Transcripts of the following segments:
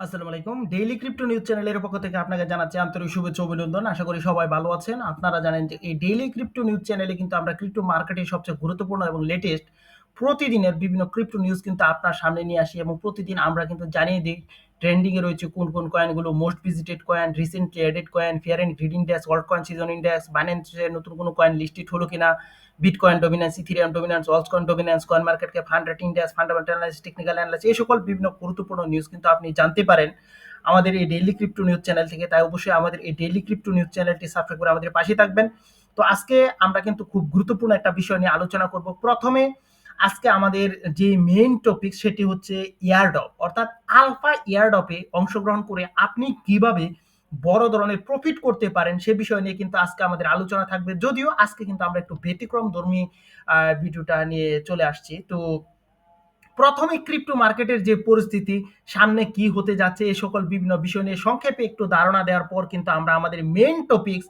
আসসালামু আলাইকুম। Daily crypto news চ্যানেলের পক্ষ থেকে আপনাকে জানাচ্ছি আন্তরিক শুভেচ্ছা ও অভিনন্দন। আশা করি সবাই ভালো আছেন। আপনারা জানেন যে এই ডেইলি ক্রিপ্টো নিউজ চ্যানেলে কিন্তু আমরা ক্রিপ্টো মার্কেটের সবচেয়ে গুরুত্বপূর্ণ এবং লেটেস্ট প্রতিদিনের বিভিন্ন ক্রিপ্টো নিউজ কিন্তু আপনার সামনে নিয়ে আসি এবং প্রতিদিন আমরা কিন্তু জানিয়ে দিই ট্রেন্ডিং এ রয়েছে কোন কয়েনগুলো, most visited coin, recently added coin, fear and greed index, world coin season index, বাইন্যান্সের নতুন কোনো কয়েন লিস্টেড হলো কিনা, Bitcoin dominance, Ethereum dominance, altcoin dominance, coin market cap, 100 index, fundamental analysis, technical analysis এই সকল বিভিন্ন গুরুত্বপূর্ণ নিউজ কিন্তু আপনি জানতে পারেন আমাদের এই ডেইলি ক্রিপ্টো নিউজ চ্যানেল থেকে। তাই অবশ্যই আমাদের এই ডেইলি ক্রিপ্টো নিউজ চ্যানেলটি সাবস্ক্রাইব করে আমাদের পাশে থাকবেন। তো আজকে আমরা কিন্তু খুব গুরুত্বপূর্ণ একটা বিষয় নিয়ে আলোচনা করব। প্রথমে আজকে আমাদের যে মেইন টপিক সেটি হচ্ছে এয়ারড্রপ, অর্থাৎ আলফা এয়ারড্রপে অংশগ্রহণ করে আপনি কিভাবে বড় ধরনের প্রফিট করতে পারেন সে বিষয় নিয়ে কিন্তু আজকে আমাদের আলোচনা থাকবে। যদিও আজকে কিন্তু আমরা একটু ব্যতিক্রম ধর্মী ভিডিওটা নিয়ে চলে আসছি। তো প্রথমে ক্রিপ্টো মার্কেটের যে পরিস্থিতি, সামনে কি হতে যাচ্ছে এই সকল বিভিন্ন বিষয় নিয়ে সংক্ষেপে একটু ধারণা দেওয়ার পর কিন্তু আমরা আমাদের মেইন টপিকস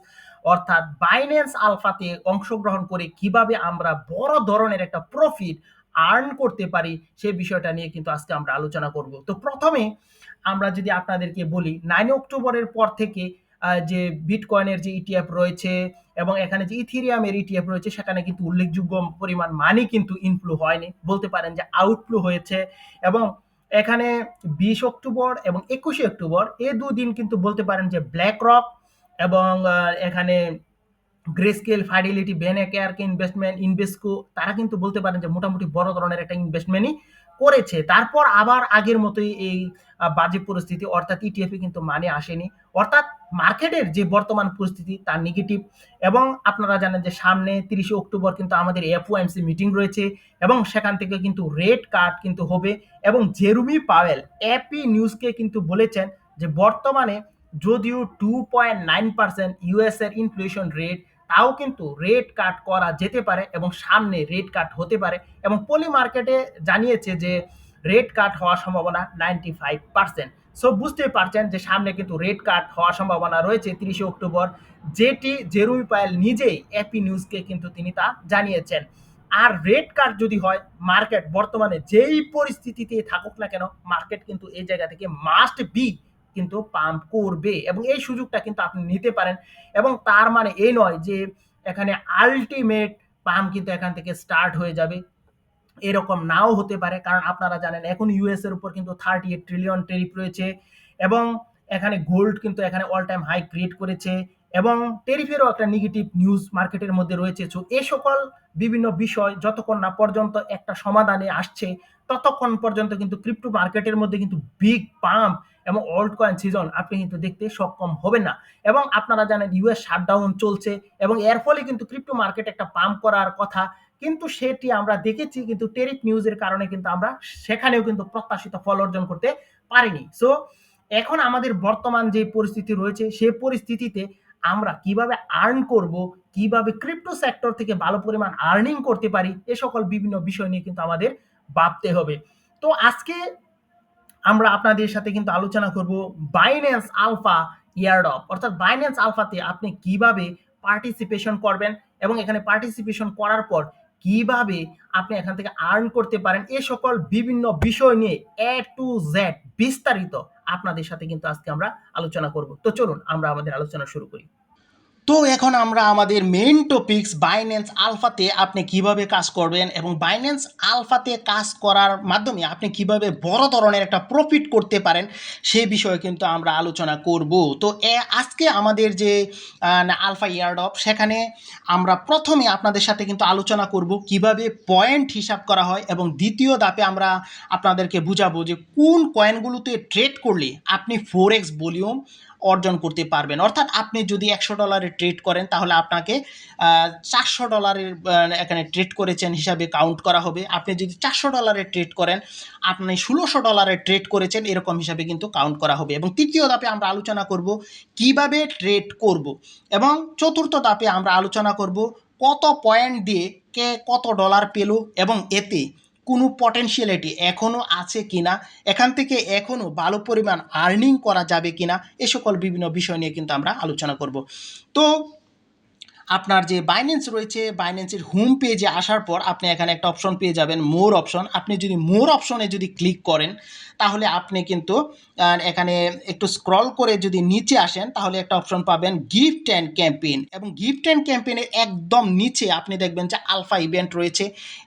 অর্থাৎ বাইন্যান্স আলফাতে অংশগ্রহণ করে কিভাবে আমরা বড় ধরনের একটা প্রফিট আর্ন করতে পারি সেই বিষয়টা নিয়ে কিন্তু আজকে আমরা আলোচনা করব। তো প্রথমে আমরা যদি আপনাদেরকে বলি 9 অক্টোবরের পর থেকে যে বিটকয়েনের যে ইটিএফ রয়েছে এবং এখানে যে ইথেরিয়ামের ইটিএফ রয়েছে সেখানে কিন্তু উল্লেখযোগ্য পরিমাণ মানি কিন্তু ইনফ্লো হয়নি, বলতে পারেন যে আউটফ্লো হয়েছে। এবং এখানে 20 অক্টোবর এবং 21 অক্টোবর এই দুদিন কিন্তু বলতে পারেন যে ব্ল্যাক রক এবং এখানে গ্রেস্কেল, ফাইডেলিটি, বেনেকেয়ারকে ইনভেস্টমেন্ট, ইনভেস্কো তারা কিন্তু বলতে পারেন যে মোটামুটি বড় ধরনের একটা ইনভেস্টমেন্টই করেছে। তারপর আবার আগের মতোই এই বাজে পরিস্থিতি, অর্থাৎ ইটিএফ এ কিন্তু মানে আসেনি। অর্থাৎ মার্কেটের যে বর্তমান পরিস্থিতি তার নেগেটিভ। এবং আপনারা জানেন যে সামনে 30 অক্টোবর কিন্তু আমাদের এফওএমসি মিটিং রয়েছে এবং সেখান থেকে কিন্তু রেট কাট কিন্তু হবে। এবং জেরুমি পাওয়েল এপি নিউজকে কিন্তু বলেছেন যে বর্তমানে যদিও 2.9% ইউএস এর ইনফ্লেশন রেট, তাও কিন্তু রেট কাট করা যেতে পারে এবং সামনে রেট কাট হতে পারে। এবং পলি মার্কেটে জানিয়েছে যে রেট কাট হওয়ার সম্ভাবনা 95%। সো বুঝতে পারছেন যে সামনে কিন্তু রেট কাট হওয়ার সম্ভাবনা রয়েছে 30 অক্টোবর, যেটি জেরুমি পায়েল নিজেই এপি নিউজকে কিন্তু তিনি তা জানিয়েছেন। আর রেট কাট যদি হয়, মার্কেট বর্তমানে যেই পরিস্থিতিতে থাকুক না কেন মার্কেট কিন্তু এই জায়গা থেকে মাস্ট বি কিন্তু পাম্প করবে এবং এই সুযোগটা কিন্তু আপনি নিতে পারেন। এবং তার মানে এই নয় যে এখানে আল্টিমেট পাম্প কিন্তু এখান থেকে স্টার্ট হয়ে যাবে, এরকম নাও হতে পারে। কারণ আপনারা জানেন এখন ইউএস এর উপর কিন্তু 38 ট্রিলিয়ন টেরিফ রয়েছে এবং এখানে গোল্ড কিন্তু এখানে অল টাইম হাই ক্রিয়েট করেছে এবং টেরিফেরও একটা নেগেটিভ নিউজ মার্কেটের মধ্যে রয়েছে। সো এই সকল বিভিন্ন বিষয় যতক্ষণ না পর্যন্ত একটা সমাধানে আসছে ততক্ষণ পর্যন্ত কিন্তু ক্রিপ্টো মার্কেটের মধ্যে কিন্তু বিগ পাম্প এবং অল্ট কয়েন সিজন আপনি কিন্তু দেখতে সক্ষম হবেন না। এবং আপনারা জানেন ইউএস শাটডাউন চলছে এবং এর ফলে কিন্তু ক্রিপ্টো মার্কেট একটা পাম্প করার কথা, কিন্তু সেটি আমরা দেখেছি কিন্তু টেরিফ নিউজের কারণে কিন্তু আমরা সেখানেও কিন্তু প্রত্যাশিত ফল অর্জন করতে পারিনি। সো এখন আমাদের বর্তমান যে পরিস্থিতি রয়েছে সেই পরিস্থিতিতে আমরা কিভাবে আর্ন করব, কিভাবে ক্রিপ্টো সেক্টর থেকে ভালো পরিমাণ আর্নিং করতে পারি এ সকল বিভিন্ন বিষয় নিয়ে কিন্তু আমাদের ভাবতে হবে। তো আজকে আমরা আপনাদের সাথে কিন্তু আলোচনা করব বাইন্যান্স আলফা ইয়ারড্রপ, অর্থাৎ বাইন্যান্স আলফাতে আপনি কিভাবে পার্টিসিপেশন করবেন এবং এখানে পার্টিসিপেশন করার পর কিভাবে আপনি এখান থেকে আর্ন করতে পারেন এ সকল বিভিন্ন বিষয় নিয়ে এ টু জেড বিস্তারিত আপনাদের সাথে কিন্তু আজকে আমরা আলোচনা করব। তো চলুন আমরা আমাদের আলোচনা শুরু করি। তো এখন আমরা আমাদের মেইন টপিকস বাইন্যান্স আলফাতে আপনি কিভাবে কাজ করবেন এবং বাইন্যান্স আলফাতে কাজ করার মাধ্যমে আপনি কিভাবে বড় ধরনের একটা প্রফিট করতে পারেন সেই বিষয়ে কিন্তু আমরা আলোচনা করব। তো আজকে আমাদের যে আলফা ইয়ারড্রপ সেখানে আমরা প্রথমে আপনাদের সাথে কিন্তু আলোচনা করব কিভাবে পয়েন্ট হিসাব করা হয় এবং দ্বিতীয় ধাপে আমরা আপনাদেরকে বুঝাবো যে কোন কয়েনগুলোতে ট্রেড করলে আপনি 4x ভলিউম অর্জন করতে পারবেন। অর্থাৎ আপনি যদি $100 ট্রেড করেন তাহলে আপনাকে $400 এখানে ট্রেড করেছেন হিসাবে কাউন্ট করা হবে। আপনি যদি $400 ট্রেড করেন আপনি $1600 ট্রেড করেছেন এরকম হিসাবে কিন্তু কাউন্ট করা হবে। এবং তৃতীয় ধাপে আমরা আলোচনা করব কিভাবে ট্রেড করব এবং চতুর্থ ধাপে আমরা আলোচনা করব কত পয়েন্ট দিয়ে কে কত ডলার পেল এবং এতে কোনো পটেনশিয়ালিটি এখনও আছে কিনা, এখান থেকে এখনও ভালো পরিমাণ আর্নিং করা যাবে কিনা এ সকল বিভিন্ন বিষয় নিয়ে কিন্তু আমরা আলোচনা করব। তো আপনার যে বাইন্যান্স রয়েছে, বাইন্যান্সের হোম পেজে আসার পর আপনি এখানে একটা অপশন পেয়ে যাবেন, মোর অপশন। আপনি যদি মোর অপশনে যদি ক্লিক করেন তাহলে আপনি কিন্তু এখানে একটু স্ক্রল করে যদি নিচে আসেন তাহলে একটা অপশন পাবেন গিফট অ্যান্ড ক্যাম্পেইন, এবং গিফট অ্যান্ড ক্যাম্পেইনের একদম নিচে আপনি দেখবেন যে আলফা ইভেন্ট রয়েছে।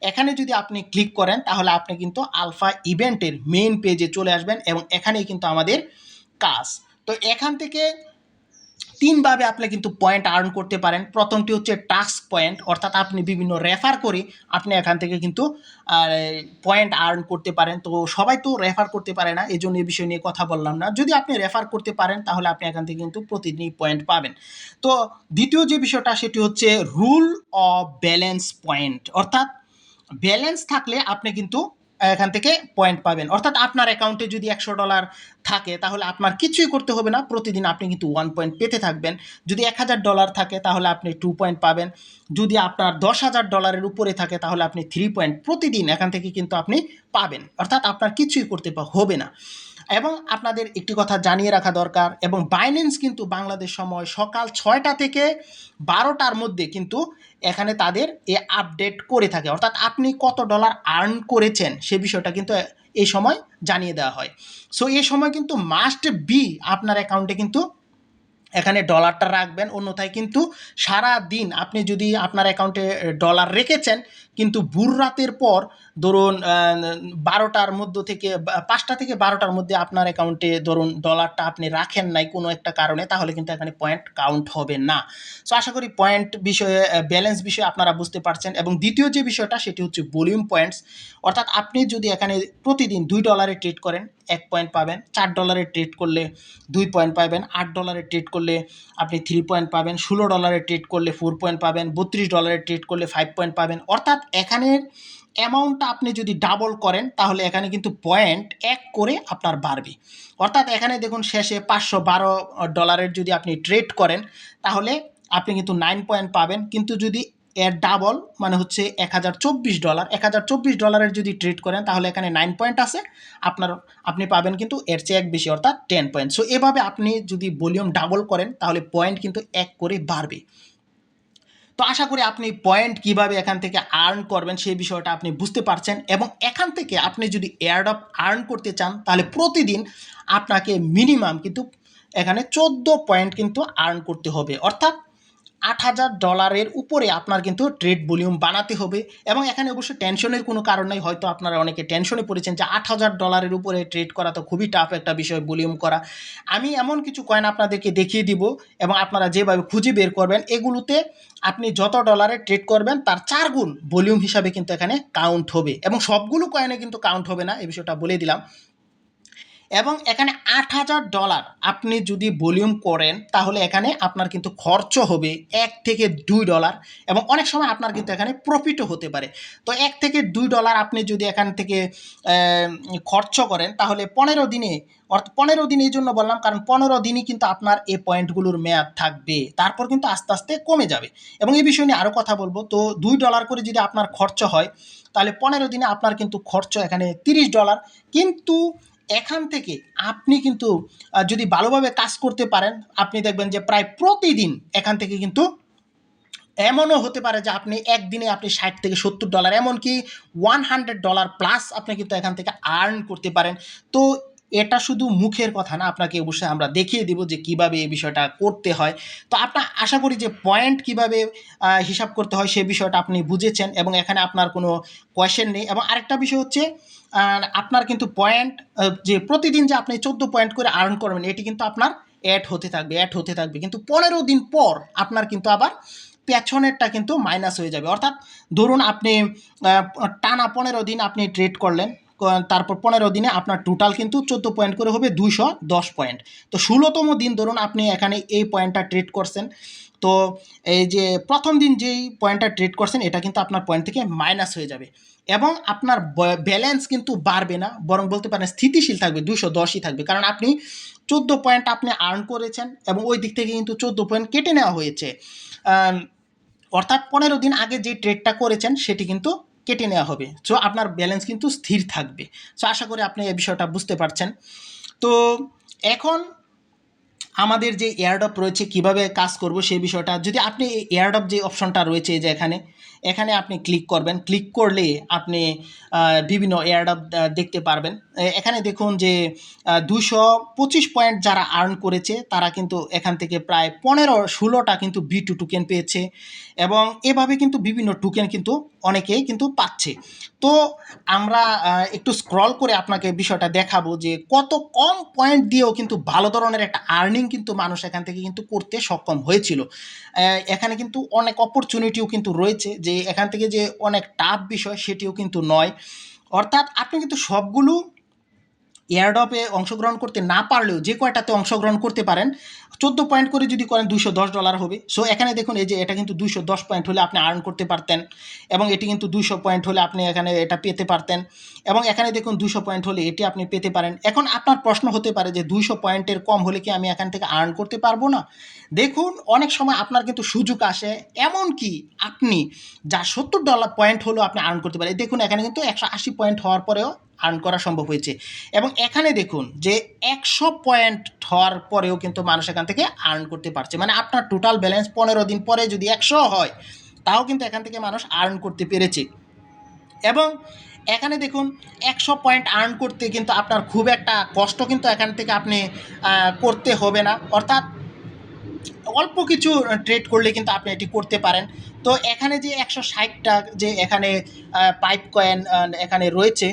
এখানে যদি আপনি ক্লিক করেন তাহলে আপনি কিন্তু আলফা ইভেন্টের মেইন পেজে চলে আসবেন, এবং এখানেই কিন্তু আমাদের কাজ। তো এখান থেকে তিনভাবে আপনি কিন্তু পয়েন্ট আর্ন করতে পারেন। প্রথমটি হচ্ছে টাস্ক পয়েন্ট, অর্থাৎ আপনি বিভিন্ন রেফার করে আপনি এখান থেকে কিন্তু পয়েন্ট আর্ন করতে পারেন। তো সবাই তো রেফার করতে পারে না, এই জন্য এই বিষয় নিয়ে কথা বললাম না। যদি আপনি রেফার করতে পারেন তাহলে আপনি এখান থেকে কিন্তু প্রতিদিনই পয়েন্ট পাবেন। তো দ্বিতীয় যে বিষয়টা সেটি হচ্ছে রুল অফ ব্যালেন্স পয়েন্ট, অর্থাৎ ব্যালেন্স থাকলে আপনি কিন্তু এখান থেকে পয়েন্ট পাবেন। অর্থাৎ আপনার অ্যাকাউন্টে যদি $100 থাকে তাহলে আপনার কিছুই করতে হবে না, প্রতিদিন আপনি কিন্তু 1 পয়েন্ট পেতে থাকবেন। যদি $1000 থাকে তাহলে আপনি 2 পয়েন্ট পাবেন। যদি আপনার $10,000 উপরে থাকে তাহলে আপনি 3 পয়েন্ট প্রতিদিন এখান থেকে কিন্তু আপনি পাবেন। অর্থাৎ আপনার কিছুই করতে হবে না। এবং আপনাদের একটি কথা জানিয়ে রাখা দরকার, এবং বাইন্যান্স কিন্তু বাংলাদেশ সময় সকাল 6টা থেকে 12টার মধ্যে কিন্তু এখানে তাদের এ আপডেট করে থাকে, অর্থাৎ আপনি কত ডলার আর্ন করেছেন সে বিষয়টা কিন্তু এই সময় জানিয়ে দেওয়া হয়। সো এই সময় কিন্তু মাস্ট বি আপনার অ্যাকাউন্টে কিন্তু এখানে ডলারটা রাখবেন, অন্যথায় কিন্তু সারা দিন আপনি যদি আপনার অ্যাকাউন্টে ডলার রেখেছেন কিন্তু ভোর রাতের পর ধরুন 12টার মধ্য থেকে 5টা থেকে 12টার মধ্যে আপনার অ্যাকাউন্টে ধরুন ডলারটা আপনি রাখেন নাই কোনো একটা কারণে, তাহলে কিন্তু এখানে পয়েন্ট কাউন্ট হবে না। সো আশা করি পয়েন্ট বিষয়ে ব্যালেন্স বিষয়ে আপনারা বুঝতে পারছেন। এবং দ্বিতীয় যে বিষয়টা সেটি হচ্ছে ভলিউম পয়েন্টস, অর্থাৎ আপনি যদি এখানে প্রতিদিন $2 ট্রেড করেন 1 পয়েন্ট পাবেন, $4 ট্রেড করলে 2 পয়েন্ট পাবেন, $8 ট্রেড করলে আপনি 3 পয়েন্ট পাবেন, $16 ট্রেড করলে 4 পয়েন্ট পাবেন, $32 ট্রেড করলে 5 পয়েন্ট পাবেন। অর্থাৎ এখানের অ্যামাউন্টটা আপনি যদি ডাবল করেন তাহলে এখানে কিন্তু পয়েন্ট 1 করে আপনার বাড়বে। অর্থাৎ এখানে দেখুন শেষে $512 যদি আপনি ট্রেড করেন তাহলে আপনি কিন্তু 9 পয়েন্ট পাবেন, কিন্তু যদি এর ডাবল মানে হচ্ছে $1024 যদি ট্রেড করেন তাহলে এখানে 9 পয়েন্ট আছে, আপনি পাবেন কিন্তু এর চেয়ে এক বেশি, অর্থাৎ 10 পয়েন্ট। সো এভাবে আপনি যদি ভলিউম ডাবল করেন তাহলে পয়েন্ট কিন্তু 1 করে বাড়বে। তো আশা করি আপনি পয়েন্ট কিভাবে এখান থেকে আর্ন করবেন সেই বিষয়টা আপনি বুঝতে পারছেন। এবং এখান থেকে আপনি যদি এয়ারড্রপ আর্ন করতে চান তাহলে প্রতিদিন আপনাকে মিনিমাম কিন্তু এখানে 14 পয়েন্ট কিন্তু আর্ন করতে হবে, অর্থাৎ $8,000 উপরে আপনার কিন্তু ট্রেড ভলিউম বানাতে হবে। এবং এখানে অবশ্য টেনশনের কোনো কারণ নেই, হয়তো আপনারা অনেকে টেনশনে পড়েছেন যে $8,000 উপরে ট্রেড করা তো খুবই টাফ একটা বিষয়, ভলিউম করা। আমি এমন কিছু কয়েন আপনাদেরকে দেখিয়ে দিব এবং আপনারা যেভাবে খুঁজে বের করবেন, এগুলোতে আপনি যত ডলারে ট্রেড করবেন তার 4 গুণ ভলিউম হিসাবে কিন্তু এখানে কাউন্ট হবে, এবং সবগুলো কয়েনে কিন্তু কাউন্ট হবে না, এই বিষয়টা বলে দিলাম। এবং এখানে $8,000 আপনি যদি ভলিউম করেন তাহলে এখানে আপনার কিন্তু খরচ হবে $1 থেকে $2, এবং অনেক সময় আপনার কিন্তু এখানে প্রফিটও হতে পারে। তো $1 থেকে $2 আপনি যদি এখান থেকে খরচ করেন তাহলে 15 দিনে, অর্থাৎ 15 দিন এই জন্য বললাম কারণ 15 দিনই কিন্তু আপনার এই পয়েন্টগুলোর মেয়াদ থাকবে, তারপর কিন্তু আস্তে আস্তে কমে যাবে। এবং এই বিষয় নিয়ে আরও কথা বলবো। তো $2 করে যদি আপনার খরচ হয় তাহলে 15 দিনে আপনার কিন্তু খরচ এখানে $30, কিন্তু এখান থেকে আপনি কিন্তু যদি ভালোভাবে কাজ করতে পারেন আপনি দেখবেন যে প্রায় প্রতিদিন এখান থেকে কিন্তু এমনও হতে পারে যে আপনি একদিনে আপনি $60 থেকে $70, এমনকি $100 প্লাস আপনি কিন্তু এখান থেকে আর্ন করতে পারেন। তো এটা শুধু মুখের কথা না, আপনাকে অবশ্যই আমরা দেখিয়ে দিব যে কিভাবে এই বিষয়টা করতে হয়। তো আপনার আশা করি যে পয়েন্ট কিভাবে হিসাব করতে হয় সে বিষয়টা আপনি বুঝেছেন, এবং এখানে আপনার কোনো কোয়েশ্চেন নেই। এবং আরেকটা বিষয় হচ্ছে আপনার কিন্তু পয়েন্ট যে প্রতিদিন যে আপনি 14 পয়েন্ট করে আর্ন করবেন এটি কিন্তু আপনার অ্যাড হতে থাকবে, কিন্তু 15 দিন পর আপনার কিন্তু আবার পেছনেরটা কিন্তু মাইনাস হয়ে যাবে। অর্থাৎ ধরুন আপনি টানা 15 দিন আপনি ট্রেড করলেন, তারপর 15 দিনে আপনার টোটাল কিন্তু 14 পয়েন্ট করে হবে 210 পয়েন্ট। তো 16তম দিন ধরুন আপনি এখানে এই পয়েন্টটা ট্রেড করছেন, তো এই যে প্রথম দিন যেই পয়েন্টটা ট্রেড করছেন এটা কিন্তু আপনার পয়েন্ট থেকে মাইনাস হয়ে যাবে, এবং আপনার ব্যালেন্স কিন্তু বাড়বে না, বরং বলতে পারেন স্থিতিশীল থাকবে, 210ই থাকবে, কারণ আপনি 14 পয়েন্ট আপনি আর্ন করেছেন এবং ওই দিক থেকে কিন্তু 14 পয়েন্ট কেটে নেওয়া হয়েছে। অর্থাৎ 15 দিন আগে যে ট্রেডটা করেছেন সেটি কিন্তু কেটে নেওয়া হবে। সো আপনার ব্যালেন্স কিন্তু স্থির থাকবে। সো আশা করি আপনি এই বিষয়টা বুঝতে পারছেন। তো এখন আমাদের যে এয়ারড্রপ রয়েছে কিভাবে কাজ করব সেই বিষয়টা, যদি আপনি এই এয়ারড্রপ যে অপশনটা রয়েছে যে এখানে এখানে আপনি ক্লিক করবেন, ক্লিক করলে আপনি বিভিন্ন এয়ারড্রপ দেখতে পারবেন। এখানে দেখুন যে 225 পয়েন্ট যারা আর্ন করেছে তারা কিন্তু এখান থেকে প্রায় 15-16টা কিন্তু B2 টোকেন পেয়েছে, এবং এভাবে কিন্তু বিভিন্ন টোকেন কিন্তু অনেকেই কিন্তু পাচ্ছে। তো আমরা একটু স্ক্রল করে আপনাকে বিষয়টা দেখাবো যে কত কম পয়েন্ট দিয়েও কিন্তু ভালো ধরনের একটা আর্নিং কিন্তু মানুষ এখান থেকে কিন্তু করতে সক্ষম হয়েছিল। এখানে কিন্তু অনেক অপরচুনিটিও কিন্তু রয়েছে, যে এখান থেকে যে অনেক টাফ বিষয় সেটিও কিন্তু নয়। অর্থাৎ আপনি কিন্তু সবগুলো এয়ারড্রপে অংশগ্রহণ করতে না পারলেও যে কয়টাতে অংশগ্রহণ করতে পারেন, 14 পয়েন্ট করে যদি করেন $210 হবে। সো এখানে দেখুন এই যে এটা কিন্তু 210 পয়েন্ট হলে আপনি আর্ন করতে পারতেন, এবং এটি কিন্তু 200 পয়েন্ট হলে আপনি এখানে এটা পেতে পারতেন, এবং এখানে দেখুন 200 পয়েন্ট হলে এটি আপনি পেতে পারেন। এখন আপনার প্রশ্ন হতে পারে যে 200 পয়েন্টের কম হলে কি আমি এখান থেকে আর্ন করতে পারবো না? দেখুন অনেক সময় আপনার কিন্তু সুযোগ আসে এমন কি আপনি যা $70 পয়েন্ট হলেও আপনি আর্ন করতে পারেন। দেখুন এখানে কিন্তু 180 পয়েন্ট হওয়ার পরেও আর্ন করা সম্ভব হয়েছে, এবং এখানে দেখুন যে 100 পয়েন্ট হওয়ার পরেও কিন্তু মানুষ এখান থেকে আর্ন করতে পারছে। মানে আপনার টোটাল ব্যালেন্স 15 দিন পরে যদি 100 হয় তাও কিন্তু এখান থেকে মানুষ আর্ন করতে পেরেছে। এবং এখানে দেখুন 100 পয়েন্ট আর্ন করতে কিন্তু আপনার খুব একটা কষ্ট কিন্তু এখান থেকে আপনি করতে হবে না, অর্থাৎ অল্প কিছু ট্রেড করলে কিন্তু আপনি এটি করতে পারেন। তো এখানে যে 160টা যে এখানে পাইপ কয়েন এখানে রয়েছে,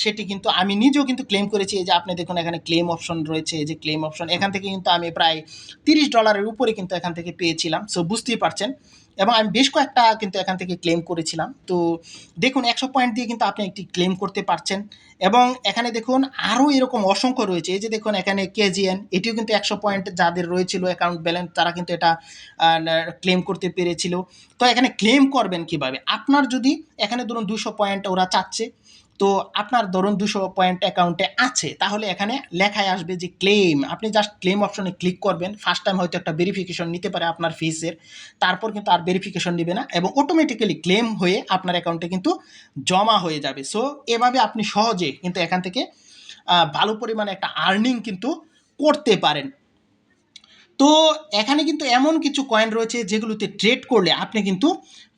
সেটি কিন্তু আমি নিজেও কিন্তু ক্লেম করেছি। এই যে আপনি দেখুন এখানে ক্লেম অপশন রয়েছে, এই যে ক্লেম অপশন, এখান থেকে কিন্তু আমি প্রায় $30 উপরে কিন্তু এখান থেকে পেয়েছিলাম। সো বুঝতেই পারছেন, এবং আমি বেশ কয়েকটা কিন্তু এখান থেকে ক্লেম করেছিলাম। তো দেখুন 100 পয়েন্ট দিয়ে কিন্তু আপনি একটি ক্লেম করতে পারছেন, এবং এখানে দেখুন আরও এরকম অসংখ্য রয়েছে। এই যে দেখুন এখানে কেজিএন, এটিও কিন্তু 100 পয়েন্ট যাদের রয়েছিল অ্যাকাউন্ট ব্যালেন্স তারা কিন্তু এটা ক্লেম করতে পেরেছিল। তো এখানে ক্লেম করবেন কিভাবে? আপনার যদি এখানে ধরুন 200 পয়েন্ট ওরা চাচ্ছে, তো আপনার ধরুন 200 পয়েন্ট অ্যাকাউন্টে আছে, তাহলে এখানে লেখায় আসবে যে ক্লেম। আপনি জাস্ট ক্লেম অপশনে ক্লিক করবেন। ফার্স্ট টাইম হয়তো একটা ভেরিফিকেশন নিতে পারে আপনার ফেসের, তারপর কিন্তু আর ভেরিফিকেশন নেবে না, এবং অটোমেটিক্যালি ক্লেম হয়ে আপনার অ্যাকাউন্টে কিন্তু জমা হয়ে যাবে। সো এভাবে আপনি সহজে কিন্তু এখান থেকে ভালো পরিমাণে একটা আর্নিং কিন্তু করতে পারেন। তো এখানে কিন্তু এমন কিছু কয়েন রয়েছে যেগুলোতে ট্রেড করলে আপনি কিন্তু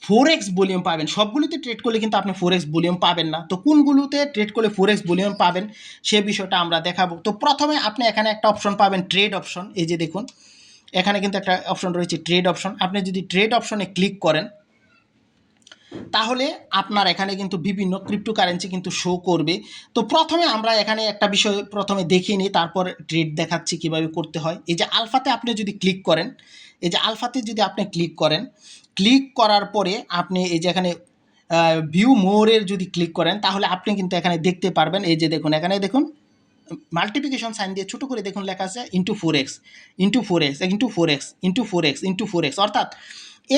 4x ভলিউম পাবেন। সবগুলোতে ট্রেড করলে কিন্তু আপনি 4x ভলিউম পাবেন না। তো কোনগুলোতে ট্রেড করলে 4x ভলিউম পাবেন সে বিষয়টা আমরা দেখাবো। তো প্রথমে আপনি এখানে একটা অপশন পাবেন, ট্রেড অপশন। এই যে দেখুন এখানে কিন্তু একটা অপশন রয়েছে ট্রেড অপশন। আপনি যদি ট্রেড অপশনে ক্লিক করেন তাহলে আপনার এখানে কিন্তু বিভিন্ন ক্রিপ্টোকারেন্সি কিন্তু শো করবে। তো প্রথমে আমরা এখানে একটা বিষয় প্রথমে দেখিয়ে নিই, তারপর ট্রেড দেখাচ্ছি কীভাবে করতে হয়। এই যে আলফাতে আপনি যদি ক্লিক করেন, এই যে আলফাতে যদি আপনি ক্লিক করেন, ক্লিক করার পরে আপনি এই যে এখানে ভিউ মোরের যদি ক্লিক করেন তাহলে আপনি কিন্তু এখানে দেখতে পারবেন। এই যে দেখুন এখানে দেখুন মাল্টিপ্লিকেশন সাইন দিয়ে ছোটো করে দেখুন লেখা আছে into 4x into 4x into 4x into 4x into 4x। অর্থাৎ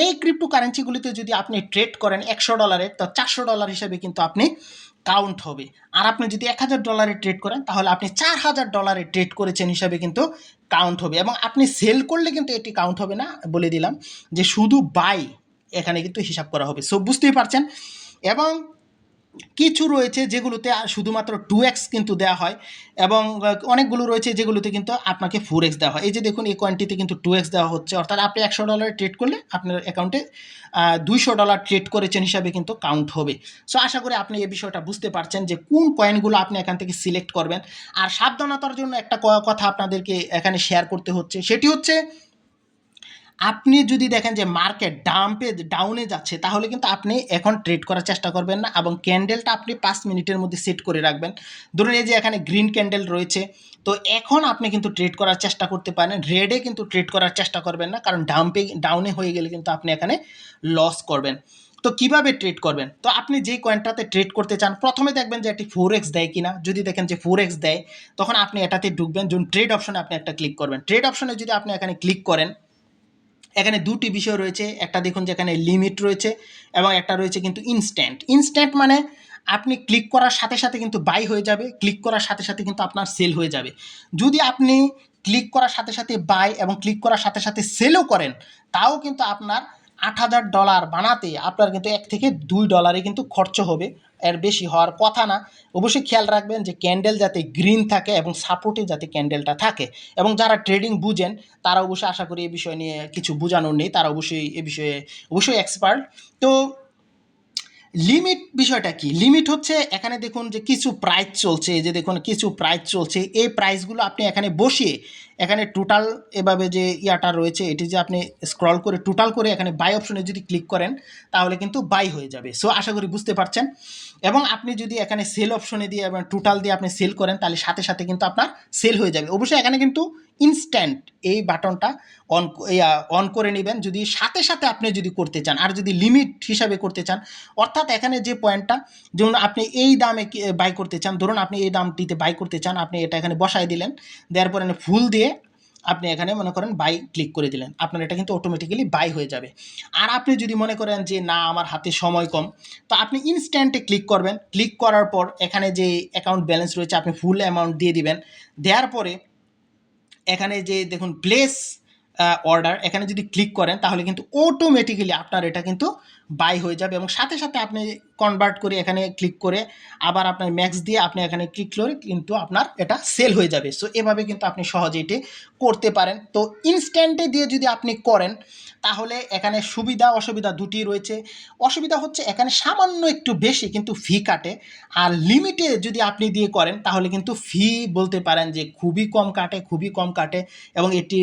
এই ক্রিপ্টো কারেন্সিগুলিতে যদি আপনি ট্রেড করেন $100, তো $400 হিসেবে কিন্তু আপনি কাউন্ট হবে। আর আপনি যদি $1000 ট্রেড করেন তাহলে আপনি $4000 ট্রেড করেছেন হিসাবে কিন্তু কাউন্ট হবে, এবং আপনি সেল করলে কিন্তু এটি কাউন্ট হবে না, বলে দিলাম যে শুধু বাই এখানে কিন্তু হিসাব করা হবে। সো বুঝতেই পারছেন। এবং কিছু রয়েছে যেগুলোতে শুধুমাত্র 2x কিন্তু দেওয়া হয়, এবং অনেকগুলো রয়েছে যেগুলোতে কিন্তু আপনাকে 4x দেওয়া হয়। এই যে দেখুন এই কয়েনটিতে কিন্তু 2x দেওয়া হচ্ছে, অর্থাৎ আপনি $100 ট্রেড করলে আপনার অ্যাকাউন্টে $200 ট্রেড করেছেন হিসাবে কিন্তু কাউন্ট হবে। সো আশা করি আপনি এই বিষয়টা বুঝতে পারছেন যে কোন কয়েনগুলো আপনি এখান থেকে সিলেক্ট করবেন। আর সাবধানতার জন্য একটা কথা আপনাদেরকে এখানে শেয়ার করতে হচ্ছে, সেটি হচ্ছে আপনি যদি দেখেন যে মার্কেট ডাউনে যাচ্ছে তাহলে কিন্তু আপনি এখন ট্রেড করার চেষ্টা করবেন না, এবং ক্যান্ডেলটা আপনি 5 মিনিটের মধ্যে সেট করে রাখবেন। ধরুন এই যে এখানে গ্রিন ক্যান্ডেল রয়েছে, তো এখন আপনি কিন্তু ট্রেড করার চেষ্টা করতে পারেন। রেডে কিন্তু ট্রেড করার চেষ্টা করবেন না, কারণ ডাউনে হয়ে গেলে কিন্তু আপনি এখানে লস করবেন। তো কিভাবে ট্রেড করবেন? তো আপনি যেই কয়েনটাতে ট্রেড করতে চান প্রথমে দেখবেন যে এটি 4x দেয় কিনা। যদি দেখেন যে 4x দেয় তখন আপনি এটাতে ঢুকবেন। যখন ট্রেড অপশনে আপনি একটা ক্লিক করবেন, ট্রেড অপশনে যদি আপনি এখানে ক্লিক করেন, এখানে দুটি বিষয় রয়েছে। একটা দেখুন যে এখানে লিমিট রয়েছে, এবং একটা রয়েছে কিন্তু ইনস্ট্যান্ট মানে আপনি ক্লিক করার সাথে সাথে কিন্তু বাই হয়ে যাবে, ক্লিক করার সাথে সাথে কিন্তু আপনার সেল হয়ে যাবে। যদি আপনি ক্লিক করার সাথে সাথে বাই এবং ক্লিক করার সাথে সাথে সেলও করেন তাও কিন্তু আপনার $8,000 বানাতে আপনার কিন্তু $1 থেকে $2 কিন্তু খরচ হবে, এর বেশি হওয়ার কথা না। অবশ্যই খেয়াল রাখবেন যে ক্যান্ডেল যাতে গ্রিন থাকে এবং সাপোর্টে যাতে ক্যান্ডেলটা থাকে। এবং যারা ট্রেডিং বুঝেন তারা অবশ্যই আশা করি এই বিষয় নিয়ে কিছু বোঝানোর নেই, তারা অবশ্যই এ বিষয়ে অবশ্যই এক্সপার্ট। তো লিমিট বিষয়টা কি? লিমিট হচ্ছে এখানে দেখুন যে কিছু প্রাইস চলছে, এই যে দেখুন কিছু প্রাইস চলছে, এই প্রাইসগুলো আপনি এখানে বসিয়ে এখানে টোটাল এভাবে যে ইয়াটা রয়েছে এটি যে আপনি স্ক্রল করে টোটাল করে এখানে বাই অপশনে যদি ক্লিক করেন তাহলে কিন্তু বাই হয়ে যাবে। সো আশা করি বুঝতে পারছেন। এবং আপনি যদি এখানে সেল অপশনে দিয়ে এবং টোটাল দিয়ে আপনি সেল করেন তাহলে সাথে সাথে কিন্তু আপনার সেল হয়ে যাবে। অবশ্যই এখানে কিন্তু ইনস্ট্যান্ট এই বাটনটা অন করে নেবেন যদি সাথে সাথে আপনি যদি করতে চান। আর যদি লিমিট হিসাবে করতে চান, অর্থাৎ এখানে যে পয়েন্টটা যেমন আপনি এই দামে বাই করতে চান, ধরুন আপনি এই দামটিতে বাই করতে চান, আপনি এটা এখানে বসাই দিলেন, দেওয়ার পরে ফুল দিয়ে আপনি এখানে মনে করেন বাই ক্লিক করে দিলেন, আপনার এটা কিন্তু অটোমেটিক্যালি বাই হয়ে যাবে। আর আপনি যদি মনে করেন যে না আমার হাতে সময় কম, তো আপনি ইনস্ট্যান্টে ক্লিক করবেন। ক্লিক করার পর এখানে যে অ্যাকাউন্ট ব্যালেন্স রয়েছে আপনি ফুল অ্যামাউন্ট দিয়ে দিবেন। দেওয়ার পরে এখানে যে দেখুন প্লেস অর্ডার, এখানে যদি ক্লিক করেন তাহলে কিন্তু অটোমেটিক্যালি আপনার এটা কিন্তু বাই হয়ে যাবে। এবং সাথে সাথে আপনি কনভার্ট করে এখানে ক্লিক করে আবার আপনার ম্যাক্স দিয়ে আপনি এখানে ক্লিক করে কিন্তু আপনার এটা সেল হয়ে যাবে। সো এভাবে কিন্তু আপনি সহজে এটি করতে পারেন। তো ইনস্ট্যান্টে দিয়ে যদি আপনি করেন তাহলে এখানে সুবিধা অসুবিধা দুটি রয়েছে। অসুবিধা হচ্ছে এখানে সামান্য একটু বেশি কিন্তু ফি কাটে, আর লিমিটে যদি আপনি দিয়ে করেন তাহলে কিন্তু ফি বলতে পারেন যে খুবই কম কাটে, খুবই কম কাটে এবং এটি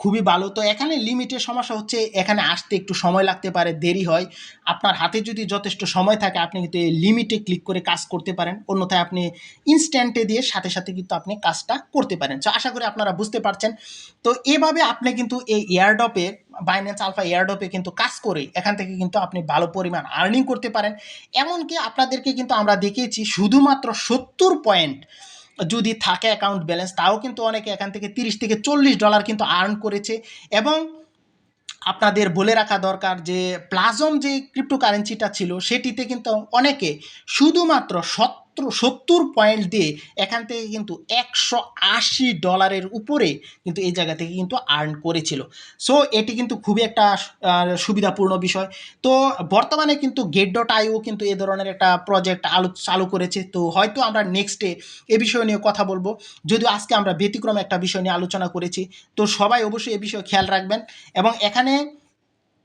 খুবই ভালো। তো এখানে লিমিটের সমস্যা হচ্ছে এখানে আসতে একটু সময় লাগতে পারে, দেরি হয়। আপনার হাতে যদি যথেষ্ট সময় থাকে আপনি কিন্তু এই লিমিটে ক্লিক করে কাজ করতে পারেন, অন্যথায় আপনি ইনস্ট্যান্টে দিয়ে সাথে সাথে কিন্তু আপনি কাজটা করতে পারেন। তো আশা করি আপনারা বুঝতে পারছেন। তো এভাবে আপনি কিন্তু এই এয়ারড্রপে বাইন্যান্স আলফা এয়ারড্রপে কিন্তু কাজ করে এখান থেকে কিন্তু আপনি ভালো পরিমাণ আর্নিং করতে পারেন। এমনকি আপনাদেরকে কিন্তু আমরা দেখিয়েছি শুধুমাত্র 70 পয়েন্ট যদি থাকে অ্যাকাউন্ট ব্যালেন্স, তাও কিন্তু অনেকে এখান থেকে $30 থেকে $40 কিন্তু আর্ন করেছে। এবং আপনাদের বলে রাখা দরকার যে প্লাজম যে ক্রিপ্টোকারেন্সিটা ছিল সেটিতে কিন্তু অনেকে শুধুমাত্র 70 পয়েন্ট দিয়ে এখান থেকে কিন্তু $180 উপরে কিন্তু এই জায়গা থেকে কিন্তু আর্ন করেছিল। সো এটি কিন্তু খুবই একটা সুবিধাপূর্ণ বিষয়। তো বর্তমানে কিন্তু Gate.io কিন্তু এ ধরনের একটা প্রজেক্ট চালু করেছে। তো হয়তো আমরা নেক্সটে এ বিষয় নিয়ে কথা বলবো, যদিও আজকে আমরা ব্যতিক্রম একটা বিষয় নিয়ে আলোচনা করেছি। তো সবাই অবশ্যই এ বিষয়ে খেয়াল রাখবেন। এবং এখানে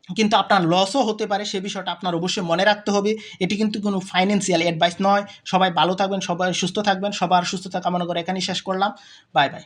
কিন্তু আপনার লসও হতে পারে, সে বিষয়টা আপনার অবশ্যই মনে রাখতে হবে। এটি কিন্তু কোনো ফাইন্যান্সিয়াল অ্যাডভাইস নয়। সবাই ভালো থাকবেন, সবাই সুস্থ থাকবেন, সবার সুস্থতা কামনা করে এখানেই শেষ করলাম। Bye bye.